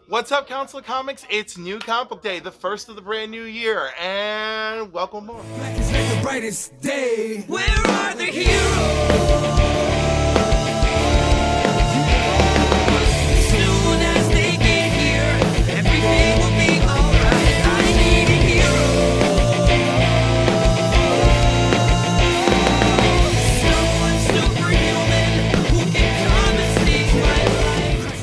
What's up, Council of Comics? It's New Comic Book Day, the first of the brand new year, and welcome on. Black is like the brightest day. Where are the heroes? As soon as they get here, everything will be alright. I need a hero. Someone superhuman who can come and save my life.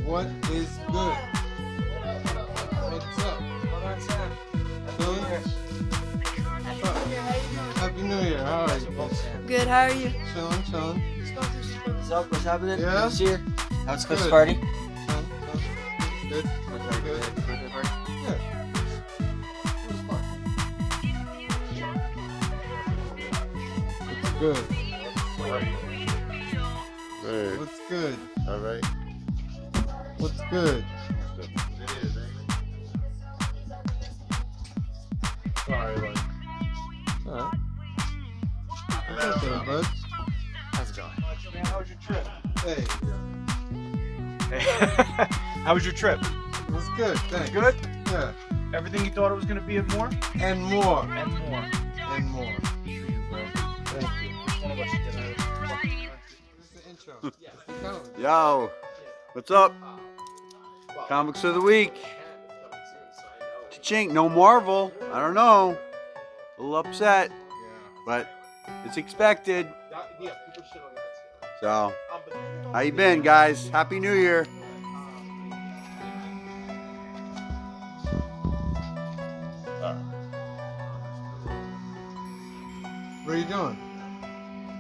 What is good? What's up? Happy New Year. How are you? Good, how are you? Chilling. What's up? What's happening? Yeah? This year? How's Christmas Good. party? Good. Birthday party? Yeah. It was fun. What's good? Good. What's good? All right. What's good? Sorry, like. Alright. What's up, bud? How's it going? Man, how was your trip? Hey, How was your trip? it was good. Thanks. Good? Yeah. Everything you thought it was going to be and more? And more. And more. And more. Thank you. Which one of us did it? This is the intro. It's the count. Yo, what's up? Comics of the week. Chink, no Marvel. I don't know. A little upset, but it's expected. So, how you been, guys? Happy New Year. What are you doing?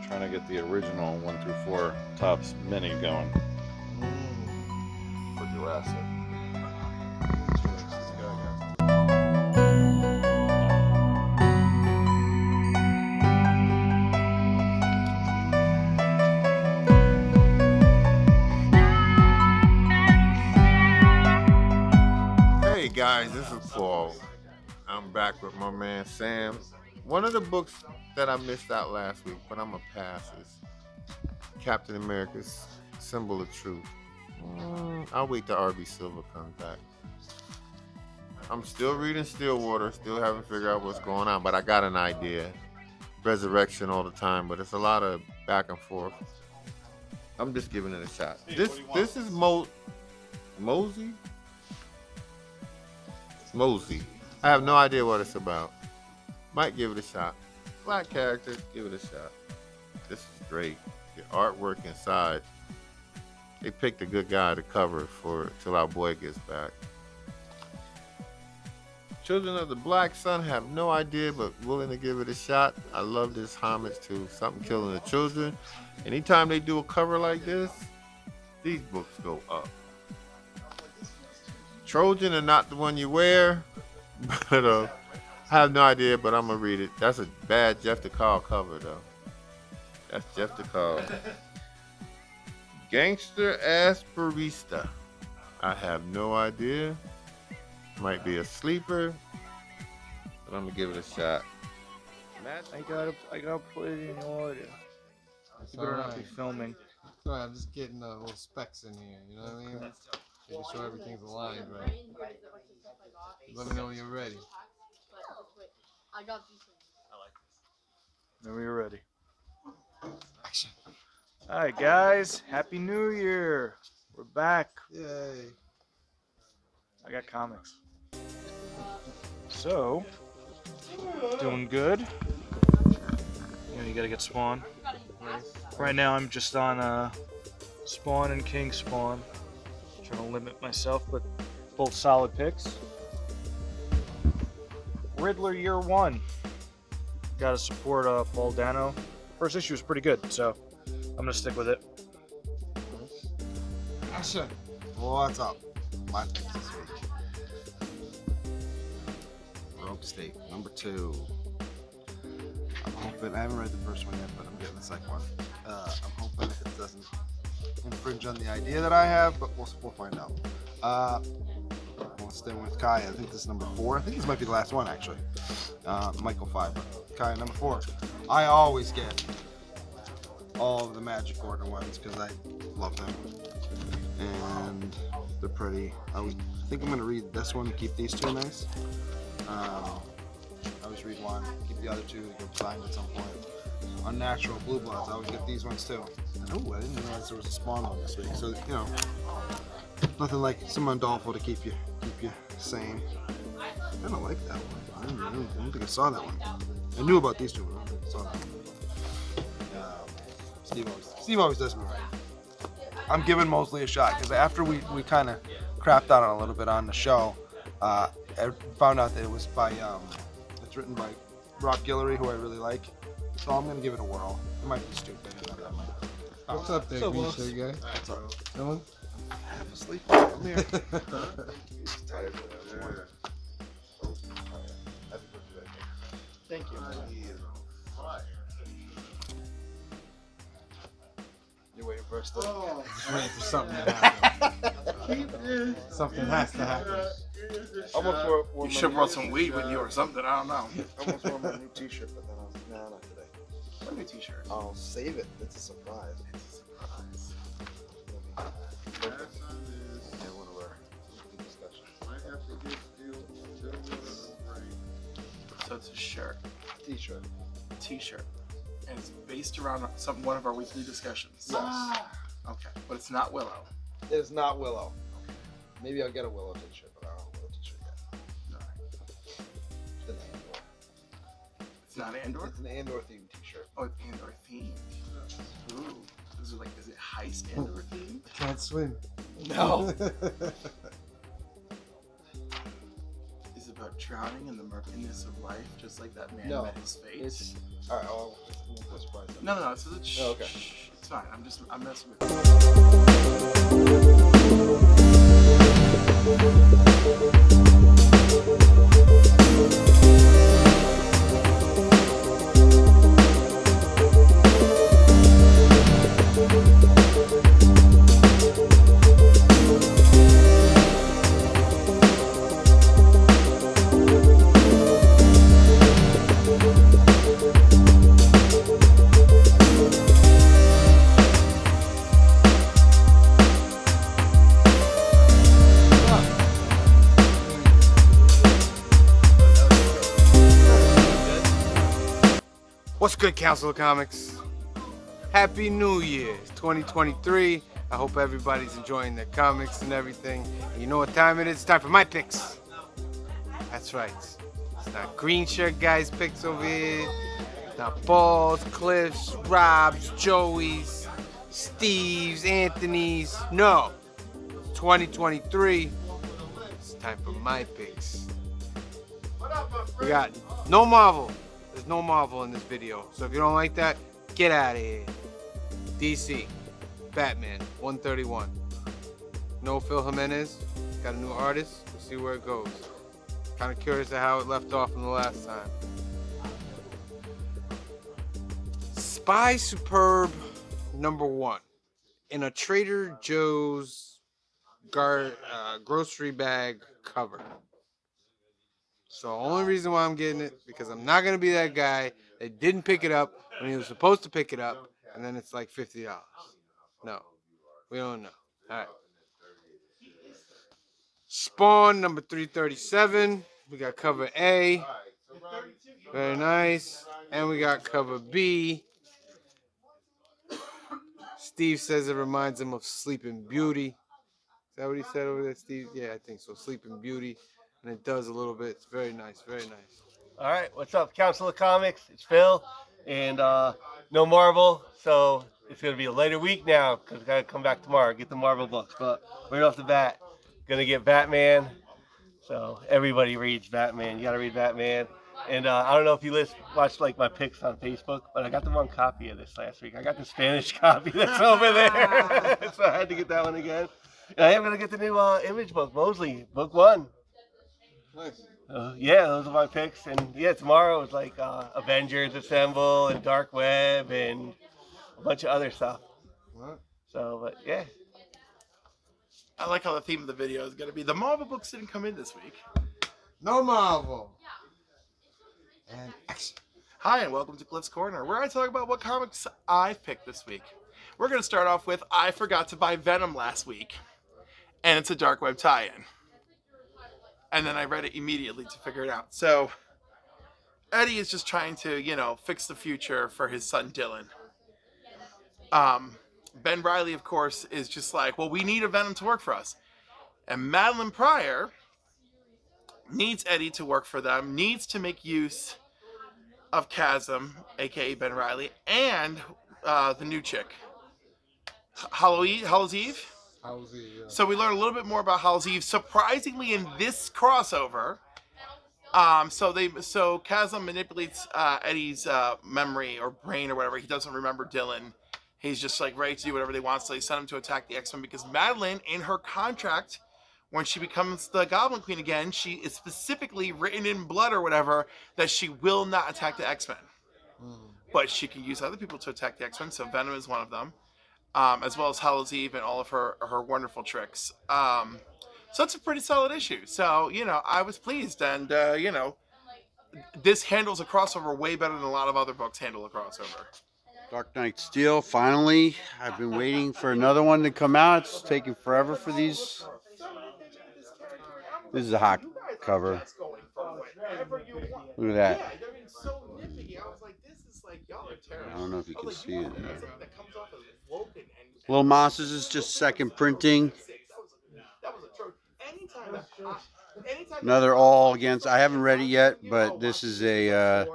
Trying to get the original 1 through 4 Tops mini going. For Jurassic. Hey guys, this is Paul. I'm back with my man Sam. One of the books that I missed out last week, but I'm gonna pass, is Captain America's Symbol of Truth. I'll wait till RB Silver comes back. I'm still reading Stillwater, still haven't figured out what's going on, but I got an idea. Resurrection all the time, but it's a lot of back and forth. I'm just giving it a shot. This is Mosey. I have no idea what it's about. Might give it a shot. Black character, give it a shot. This is great. The artwork inside. They picked a good guy to cover for till our boy gets back. Children of the Black Sun, have no idea but willing to give it a shot. I love this homage to something killing the children. Anytime they do a cover like this, these books go up. Trojan are not the one you wear, but I have no idea, but I'm gonna read it. That's a bad Jeff DeCall cover though. That's Jeff DeCall. Gangster Ass Barista. I have no idea. Might be a sleeper, but I'm gonna give it a shot. I gotta put it in order. It's You better not be alright. filming. Sorry, I'm just getting little specs in here. You know what I mean? Making sure everything's aligned right. Let me know when you're ready. I got these. Then we are ready. Action. Alright, guys. Happy New Year. We're back. Yay. I got comics. So, doing good. You gotta get Spawn. Right now I'm just on Spawn and King Spawn. Trying to limit myself, but both solid picks. Riddler Year 1. Gotta support Paul Dano. First issue was pretty good, so I'm gonna stick with it. Action. What's up? My picks this week. Rogue State, number 2. I'm hoping, I haven't read the first one yet, but I'm getting the second one. I'm hoping it doesn't infringe on the idea that I have, but we'll find out. Staying with Kaya. I think this is number 4. I think this might be the last one actually. Michael Fiber. Kaya number 4. I always get all of the Magic Order ones because I love them and they're pretty. I think I'm gonna read this one and keep these 2 nice. I always read one, keep the other 2 that get signed at some point. Unnatural Blue Bloods. I always get these ones too. Oh, I didn't realize there was a Spawn one this week. So you know, nothing like some Undolfo to keep you sane. I don't like that one. I don't think I saw that one. I knew about these 2, but I don't think I saw that one. Steve always does me right. I'm giving Mosley a shot because after we kind of crapped on it a little bit on the show, I found out that it was by it's written by Rob Guillory, who I really like. So I'm gonna give it a whirl. It might be stupid. What's up there, So green close. shirt guy? What's up? Chilling? Half asleep. I'm here. Thank you. You're waiting for us to. Just waiting for something to happen. Something has to happen. Almost wore You should have brought some weed with you or something. I don't know. almost wore my new T-shirt, but then I was like, nah, not today. What new t-shirt? I'll save it. It's a surprise. Perfect. Yeah, one of our discussions. So it's a shirt, T-shirt. t-shirt, and it's based around one of our weekly discussions. Yes. Okay, but it's not Willow. It is not Willow. Maybe I'll get a Willow T-shirt, but I don't have a Willow T-shirt yet. No, It's an Andor. it's not Andor. It's an Andor themed T-shirt. Oh, it's Andor themed. Ooh, is it heist Andor themed? Can't swim. No. Is it about drowning in the murkiness of life, just like that man No, met his fate? It's all right. I'll surprise them. No. It's Oh, okay. It's fine. I'm messing with you. What's good, Council of Comics? Happy New Year, it's 2023. I hope everybody's enjoying their comics and everything. And you know what time it is? It's time for my picks. That's right. It's not green shirt guys' picks over here. Not Paul's, Cliff's, Rob's, Joey's, Steve's, Anthony's. No. It's 2023. It's time for my picks. We got no Marvel. There's no Marvel in this video. So if you don't like that, get out of here. DC, Batman, 131. No Phil Jimenez. Got a new artist. We'll see where it goes. Kind of curious of how it left off from the last time. Spy Superb #1 in a Trader Joe's grocery bag cover. So the only reason why I'm getting it, because I'm not going to be that guy that didn't pick it up when he was supposed to pick it up, and then it's like $50. No, we don't know. All right. Spawn number 337. We got cover A. Very nice. And we got cover B. Steve says it reminds him of Sleeping Beauty. Is that what he said over there, Steve? Yeah, I think so. Sleeping Beauty. And it does a little bit. It's very nice, very nice. All right, what's up, Council of Comics? It's Phil, and no Marvel, so it's gonna be a later week now because I gotta come back tomorrow get the Marvel books. But right off the bat, gonna get Batman. So everybody reads Batman. You gotta read Batman. And I don't know if you watched like my picks on Facebook, but I got the wrong copy of this last week. I got the Spanish copy that's over there, so I had to get that one again. And I am gonna get the new Image book, Mosley, book 1. Nice. Yeah, those are my picks. And yeah, tomorrow is like Avengers Assemble and Dark Web and a bunch of other stuff. What? So, but yeah. I like how the theme of the video is going to be the Marvel books didn't come in this week. No Marvel. And action. Hi, and welcome to Cliff's Corner, where I talk about what comics I've picked this week. We're going to start off with I forgot to buy Venom last week, and it's a dark web tie-in. And then I read it immediately to figure it out. So Eddie is just trying to, fix the future for his son Dylan. Ben Reilly, of course, is just like, well, we need a Venom to work for us. And Madeline Pryor needs Eddie to work for them, needs to make use of Chasm, aka Ben Reilly, and the new chick, Hallows Eve. How's he? Yeah. So we learn a little bit more about Hallows Eve. Surprisingly, in this crossover, so Chasm manipulates Eddie's memory or brain or whatever. He doesn't remember Dylan. He's just like ready to do whatever they want. So they send him to attack the X-Men because Madeline, in her contract, when she becomes the Goblin Queen again, she is specifically written in blood or whatever that she will not attack the X-Men. But she can use other people to attack the X-Men, so Venom is one of them, as well as Hallows Eve and all of her wonderful tricks. So it's a pretty solid issue. So, I was pleased, and, this handles a crossover way better than a lot of other books handle a crossover. Dark Knight Steel, finally. I've been waiting for another one to come out. It's taking forever for these. This is a hot cover. Look at that. I don't know if you can see it. Little Monsters is just second printing. Another all against. I haven't read it yet, but this is a,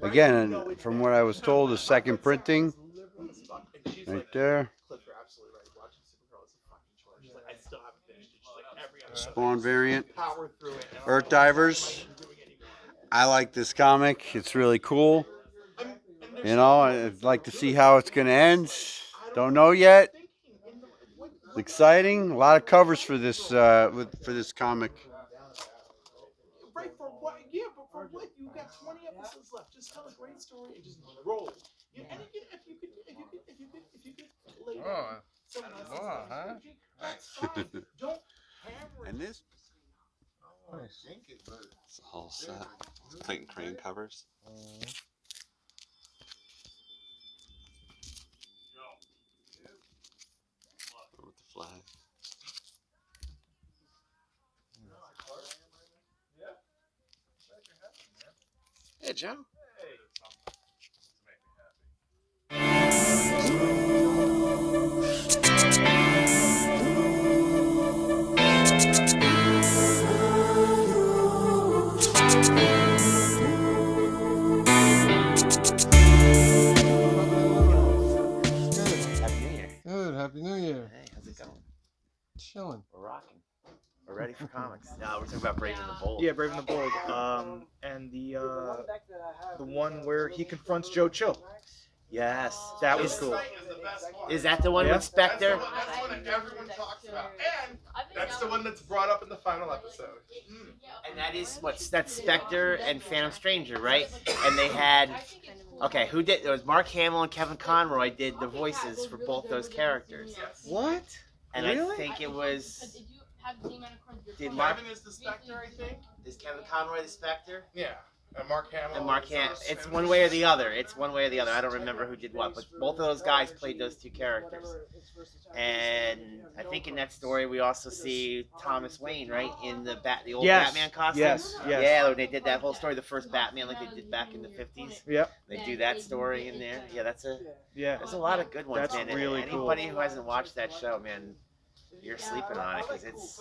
again, from what I was told, a second printing. Right there. Spawn variant. Earth Divers. I like this comic. It's really cool. I'd like to see how it's going to end. Don't know yet. It's exciting. A lot of covers for this comic. Right, for what? Yeah, but for what? You got 20 episodes left. Just tell a great story and just roll. And if you could lay down someone else's that's fine. Don't hammer it. And this? It's a whole set. Clayton Crane covers. With the flag. Hey, Joe. Good. Happy New Year. Hey, how's it going? Chilling. We're rocking. We're ready for comics. No, we're talking about Brave and the Bold. Yeah, Brave and the Bold. And the one where he confronts Joe Chill. Yes. That was cool. Is that the one Yeah. with Spectre? That's the one that everyone talks about. And that's the one that's brought up in the final episode. And that's Spectre and Phantom Stranger, right? And they had, okay, who did? It was Mark Hamill and Kevin Conroy did the voices for both those characters. What? And Really? I think it was. Did Kevin is the Spectre, I think. Is Kevin Conroy the Spectre? Yeah. And Mark Hamill. And Mark Hamill. It's one way or the other. It's one way or the other. I don't remember who did what, but both of those guys played those two characters. And I think in that story we also see Thomas Wayne, right, in the old Yes. Batman costume. Yes. Yeah, when they did that whole story, the first Batman, like they did back in the 50s. Yep. They do that story in there. Yeah, Yeah. there's a lot of good ones, That's man. And really anybody who hasn't watched that show, man, you're sleeping on it because it's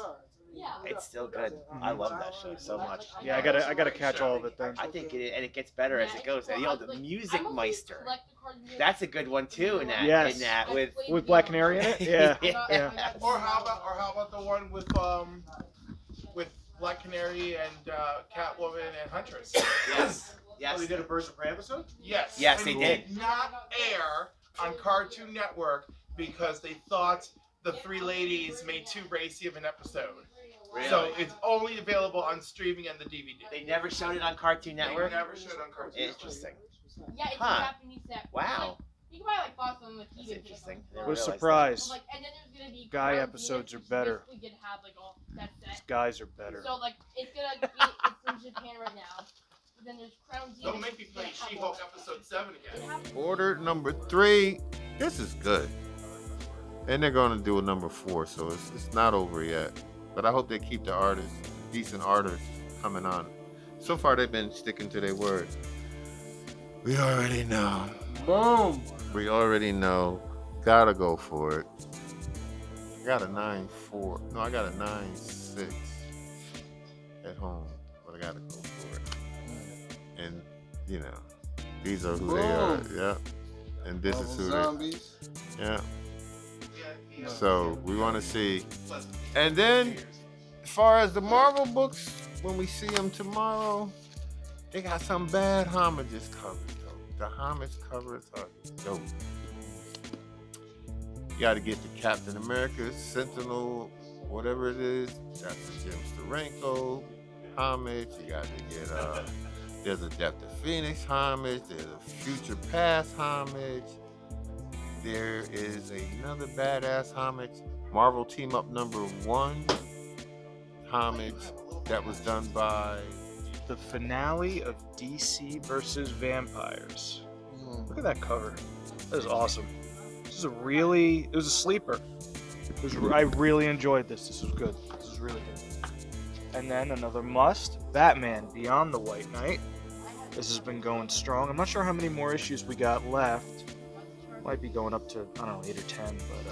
still good. I love that show so much. Yeah, I gotta catch all of it then. I think it gets better as it goes. And, the Music Meister. That's a good one too. In that, Yes. in that With Black Canary in it. Yeah. Yeah. Or how about the one with Black Canary and Catwoman and Huntress? Yes. Yes. Oh, they did a Birds of Prey episode? Yes. Yes, And they it did. not air on Cartoon Network because they thought the three ladies made too racy of an episode. Really? So it's only available on streaming and the DVD. They never showed it on Cartoon Network. They never showed it on Cartoon Network. Interesting. Yeah, it's Huh. a Japanese set. Wow. You can buy like Boston and like That's eBay. interesting. I I never was realized that. surprised. Like, and then there's gonna be Guy Crown episodes Zenith, are better. which you basically get have like all that These set. guys are better. So like it's gonna be it's in Japan right now. But then there's Crown Zenith. Don't make me play She-Hulk episode 7 again. Order number 3. This is good. And they're going to do a number 4, so it's not over yet. But I hope they keep the artists, decent artists, coming on. So far, they've been sticking to their word. We already know. Boom. We already know. Gotta go for it. I got a 9.4. No, I got a 9.6 at home, but I gotta go for it. And you know, these are who they are. Yeah. And this is who Zombies. they. Yeah. So we want to see. And then, as far as the Marvel books, when we see them tomorrow, they got some bad homages covers though. The homage covers are dope. You got to get the Captain America, Sentinel, whatever it is. That's the Jim Steranko homage. You got to get there's a Death to Phoenix homage. There's a Future Past homage. There is another badass homage, Marvel Team Up #1 homage that was done by The finale of DC versus Vampires. Look at that cover. That is awesome. It was a sleeper. I really enjoyed this. This was good. This was really good. And then another must, Batman Beyond the White Knight. This has been going strong. I'm not sure how many more issues we got left. Might be going up to, I don't know, 8 or 10, but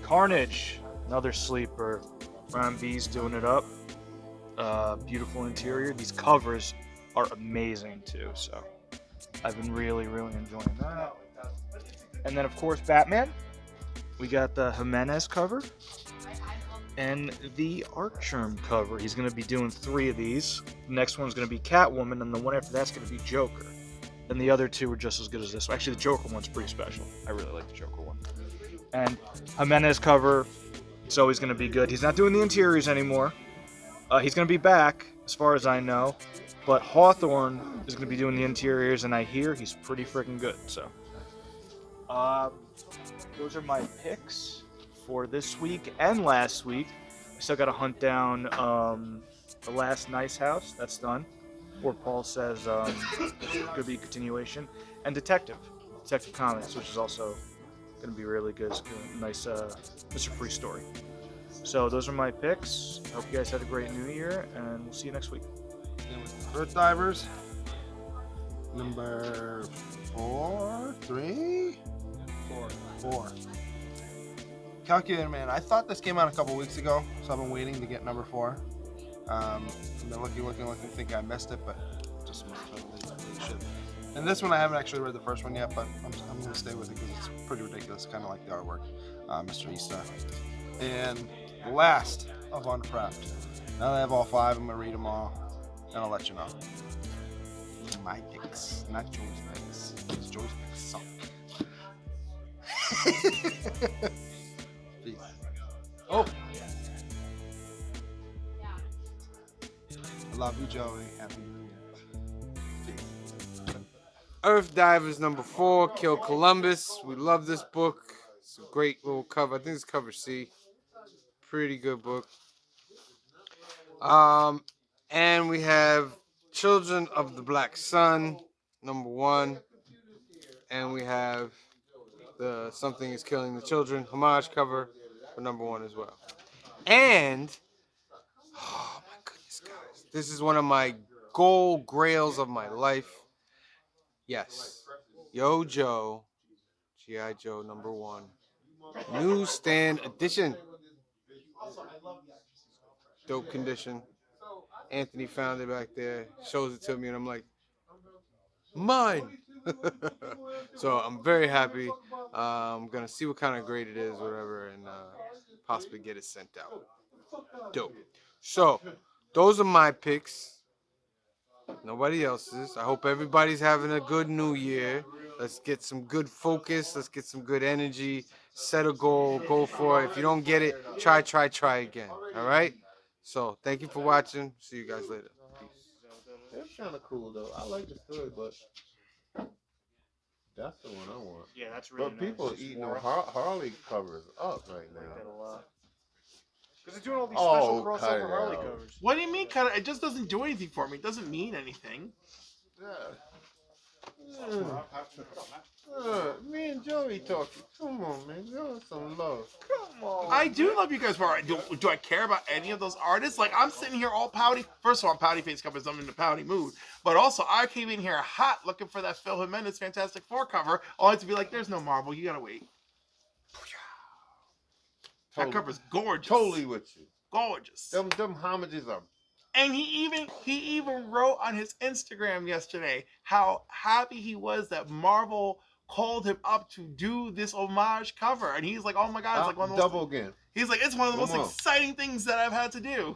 Carnage, another sleeper. Ron B's doing it up. Beautiful interior. These covers are amazing too, so I've been really enjoying that. And then of course Batman. We got the Jimenez cover and the Archerm cover. He's going to be doing 3 of these. The next one's going to be Catwoman, and the one after that's going to be Joker. And the other 2 are just as good as this. Actually, the Joker one's pretty special. I really like the Joker one. And Jimenez cover, it's always going to be good. He's not doing the interiors anymore. He's going to be back, as far as I know. But Hawthorne is going to be doing the interiors, and I hear he's pretty freaking good. So, those are my picks for this week and last week. I still got to hunt down The Last Nice House. That's done. Or Paul says it's going to be a continuation. And Detective Comics, which is also going to be really good. It's a nice Mr. Free story. So those are my picks. I hope you guys had a great New Year, and we'll see you next week. Earth Divers. Number 4, 3, 4. Calculator Man. I thought this came out a couple weeks ago, so I've been waiting to get number 4. I've been looking, think I missed it, but just must have been shit. And this one I haven't actually read the first one yet, but I'm going to stay with it because it's pretty ridiculous, kind of like the artwork, Mr. Easter. And last of Unprepped. Now that I have all 5, I'm going to read them all, and I'll let you know. My picks, not Joe's picks. Because Joe's picks suck. Peace. Oh! I love you, Joey. Happy New Year. Earth Divers #4, Kill Columbus. We love this book. It's a great little cover. I think it's cover C. Pretty good book. And we have Children of the Black Sun #1. And we have the Something is Killing the Children homage cover for #1 as well. And oh my goodness, guys. This is one of my gold grails of my life. Yes. Yo Joe, G.I. Joe #1. Newsstand edition. Dope condition. Anthony found it back there, shows it to me, and I'm like, mine. So I'm very happy. I'm gonna see what kind of grade it is, whatever, and possibly get it sent out. Dope. So those are my picks. Nobody else's. I hope everybody's having a good New Year. Let's get some good focus. Let's get some good energy. Set a goal. Go for it. If you don't get it, try again. All right? So thank you for watching. See you guys later. Peace. It's kind of cool though. I like the story, but That's the one I want. Yeah, that's really But people are nice. eating them Harley covers up right now. Because they're doing all these Oh, special cut crossover it Harley out. covers. What do you mean? Kind of. It just doesn't do anything for me. It doesn't mean anything. Me and Joey talking. Come on, man. Give us some love. Come on. I do love you guys, but do I care about any of those artists? Like, I'm sitting here all pouty. First of all, pouty face covers. I'm in a pouty mood. But also, I came in here hot looking for that Phil Jimenez Fantastic Four cover, only to be like, there's no Marvel. You gotta wait. That cover's gorgeous. Totally with you. Gorgeous. Them homages are. And he even wrote on his Instagram yesterday how happy he was that Marvel called him up to do this homage cover, and he's like, "Oh my god, it's like one of the double again." He's like, "It's one of the most exciting things that I've had to do."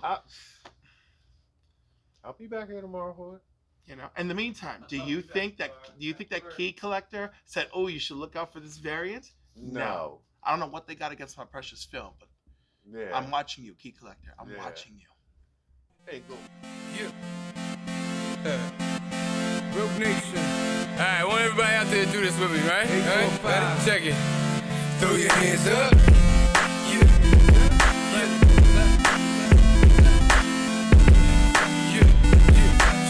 I'll be back here tomorrow for it. You know. In the meantime, do you think that Key Collector said, "Oh, you should look out for this variant"? No. I don't know what they got against my precious Phil, but yeah. I'm watching you, Key Collector. I'm watching you. Hey, go. Rogue Nation. Alright, I want everybody out there to do this with me, right? Alright, ready? Check it. Throw your hands up.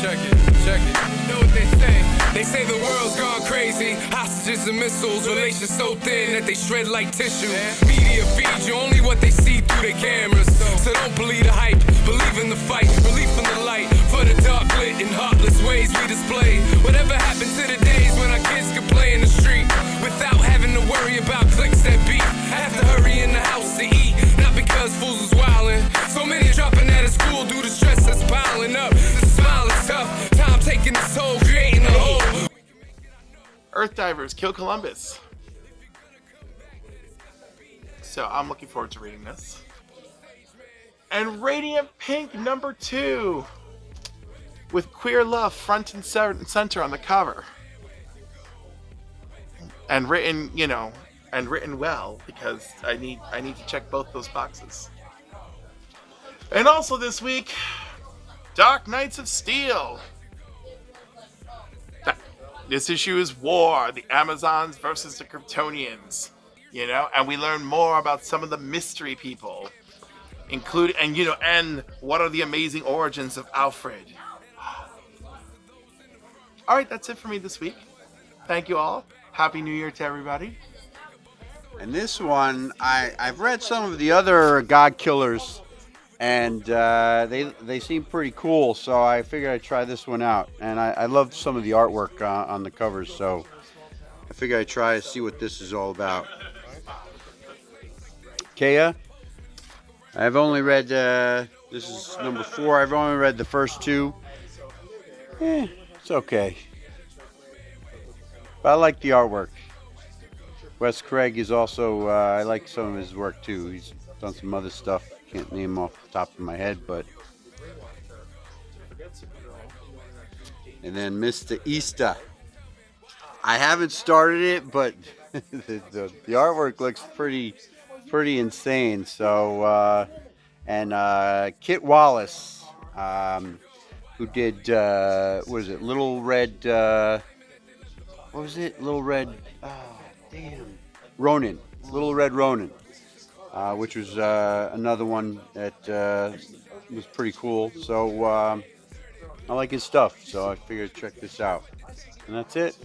Check it. You know what they say? They say the world's gone crazy. Hostages and missiles, relations so thin that they shred like tissue. Media feeds you only what they see through their cameras. So don't believe the hype, believe in the fight, relief in the light. For the dark lit and heartless ways we display. Whatever happened to the days when our kids could play in the street without having to worry about clicks that beat. I have to hurry in the house to eat, not because fools was wildin'. So many dropping out of school due to stress that's piling up. The smile is tough, time taking its toll, creating a hole. Earth Divers Kill Columbus. So I'm looking forward to reading this. And Radiant Pink #2 with queer love front and center on the cover. And written, written well, because I need to check both those boxes. And also this week, Dark Knights of Steel. This issue is War, the Amazons versus the Kryptonians, and we learn more about some of the mystery people, including, and what are the amazing origins of Alfred. All right, that's it for me this week. Thank you all. Happy New Year to everybody. And this one, I've read some of the other God Killers, and they seem pretty cool, so I figured I'd try this one out. And I love some of the artwork on the covers, so I figured I'd try to see what this is all about. Kea, I've only read, this is #4, I've only read the first 2. It's okay. But I like the artwork. Wes Craig is also, I like some of his work too. He's done some other stuff. Can't name off the top of my head, but. And then Mr. Easter. I haven't started it, but the artwork looks pretty insane. So, and Kit Wallace, who did, what was it, Little Red, what was it? Little Red, Ronin. Little Red Ronin. Which was another one that was pretty cool. So I like his stuff, so I figured check this out. And that's it.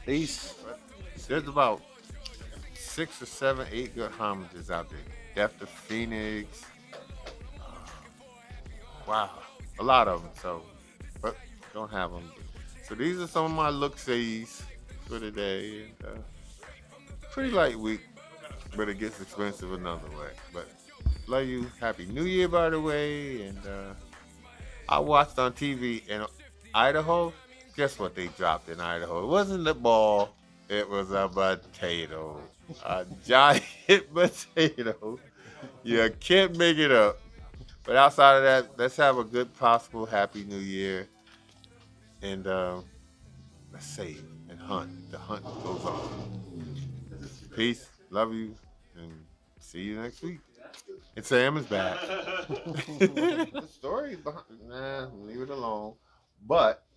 Peace. There's about 6 or 7, 8 good homages out there. Death of Phoenix. Wow, a lot of them. So, but don't have them. So these are some of my look-sees for today. And, pretty light week. But it gets expensive another way. But love you. Happy New Year, by the way. And I watched on TV in Idaho. Guess what they dropped in Idaho? It wasn't the ball. It was a potato. A giant potato. You can't make it up. But outside of that, let's have a good, possible, happy New Year. And let's save and hunt. The hunt goes on. Peace. Love you, and see you next week. And Sam is back. The story behind, leave it alone. But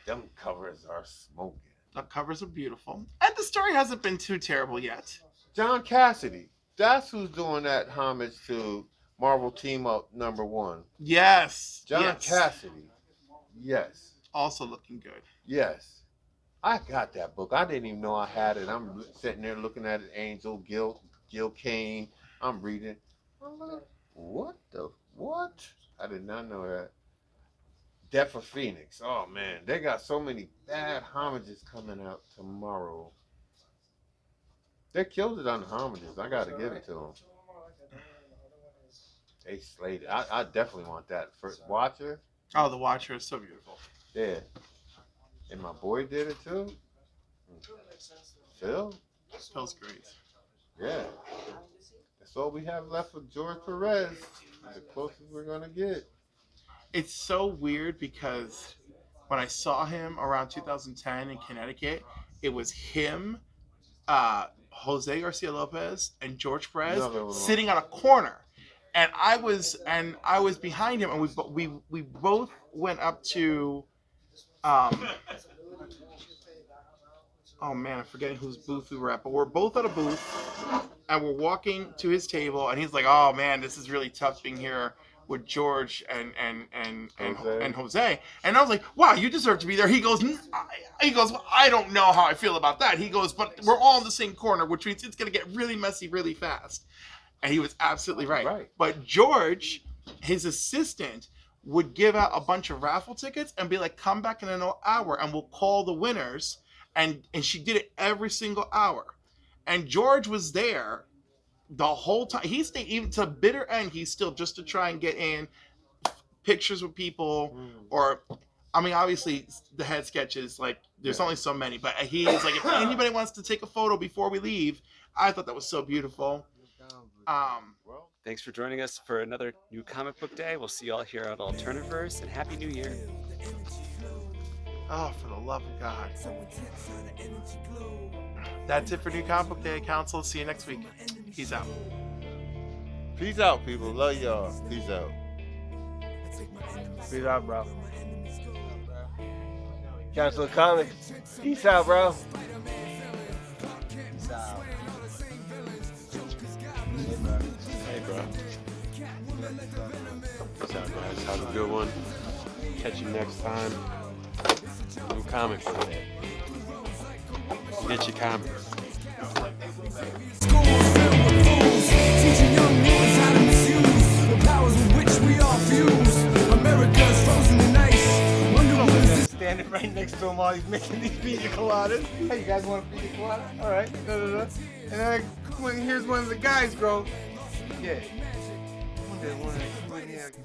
them covers are smoking. The covers are beautiful, and the story hasn't been too terrible yet. John Cassidy. That's who's doing that homage to Marvel Team Up #1. Yes. John yes. Cassidy. Yes. Also looking good. Yes. I got that book. I didn't even know I had it. I'm sitting there looking at it. Angel, Gil Kane. I'm reading. I'm like, what the what? I did not know that. Death of Phoenix. Oh man, they got so many bad homages coming out tomorrow. They killed it on the homages. I gotta give it to them. They slayed it. I definitely want that. First Watcher. Oh, the Watcher is so beautiful. Yeah. And my boy did it too. Phil? Phil's great. Yeah. That's all we have left with George Perez. The closest we're gonna get. It's so weird because when I saw him around 2010 in Connecticut, it was him, Jose Garcia Lopez, and George Perez sitting on a corner, and I was behind him, and we both went up to, oh man, I'm forgetting whose booth we were at, but we're both at a booth, and we're walking to his table, and he's like, "Oh man, this is really tough being here with George and Jose." And I was like, "Wow, you deserve to be there." He goes, "Well, I don't know how I feel about that." He goes, "But we're all in the same corner, which means it's gonna get really messy really fast." And he was absolutely right. But George, his assistant, would give out a bunch of raffle tickets and be like, "Come back in an hour and we'll call the winners." And she did it every single hour. And George was there the whole time. He stayed even to the bitter end. He's still just to try and get in pictures with people, or, I mean, obviously the head sketches, like there's only so many, but he's like, if anybody wants to take a photo before we leave. I thought that was so beautiful. Thanks for joining us for another New Comic Book Day. We'll see you all here at Alterniverse, and Happy New Year. Oh, for the love of God. That's it for New Comic Book Day, Council. See you next week. Peace out. Peace out, people. Love y'all. Peace out. Peace out, bro. Council of Comics. Peace out, bro. Peace out. Hey, bro. Peace out, guys. Have a good one. Catch you next time. New Comics Day. Get your comics. Teaching young boys how to misuse the powers with which we all fuse. America's frozen in ice. Standing right next to him while he's making these pina coladas. Hey, you guys want a pina colada? All right. And then here's one of the guys, bro. Yeah.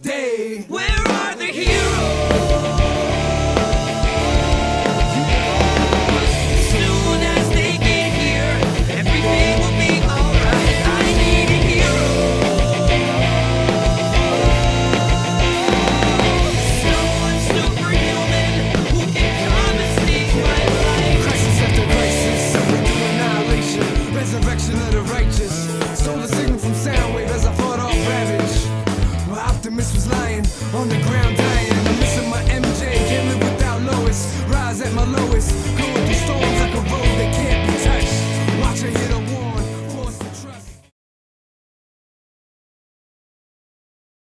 Day, where are the heroes?